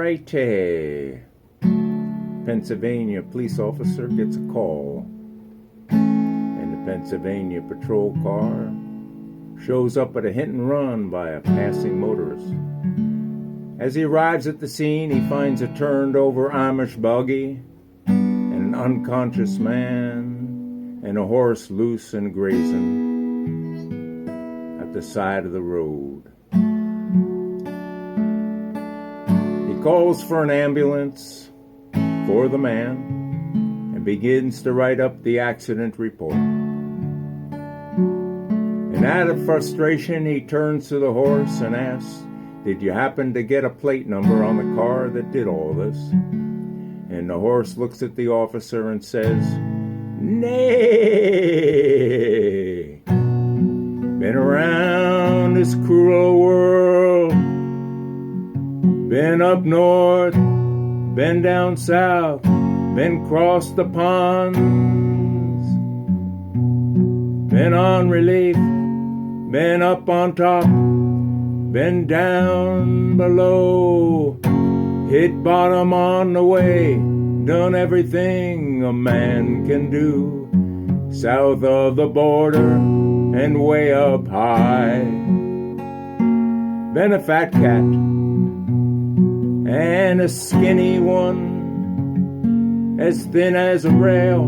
Alrighty. Pennsylvania police officer gets a call, and the Pennsylvania patrol car shows up at a hit and run by a passing motorist. As he arrives at the scene, he finds a turned over Amish buggy and an unconscious man and a horse loose and grazing at the side of the road. He calls for an ambulance for the man and begins to write up the accident report. And out of frustration, he turns to the horse and asks, "Did you happen to get a plate number on the car that did all this?" And the horse looks at the officer and says, "Nay, been around this cruel world, been up north, been down south, been across the ponds, been on relief, been up on top, been down below, hit bottom on the way, done everything a man can do, south of the border and way up high. Been a fat cat and a skinny one, as thin as a rail,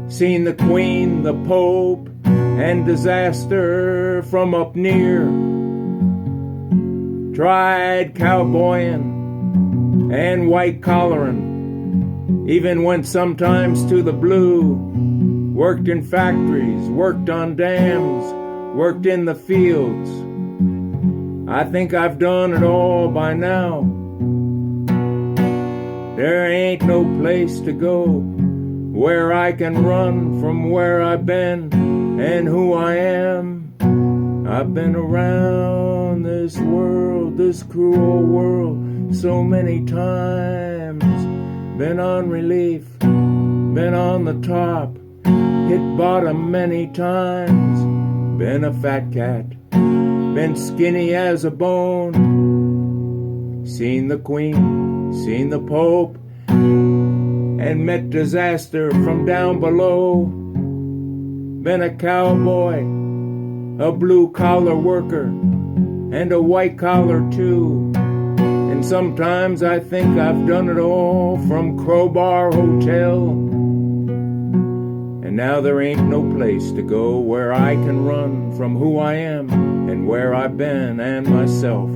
seen the Queen, the Pope, and disaster from up near, tried cowboying and white collaring, even went sometimes to the blue, worked in factories, worked on dams, worked in the fields. I think I've done it all by now. There ain't no place to go where I can run from where I've been and who I am. I've been around this world, this cruel world, so many times. Been on relief, been on the top, hit bottom many times. Been a fat cat, been skinny as a bone, seen the Queen, seen the Pope, and met disaster from down below. Been a cowboy, a blue-collar worker, and a white-collar too. And sometimes I think I've done it all from Crowbar Hotel. And now there ain't no place to go where I can run from who I am and where I've been and myself.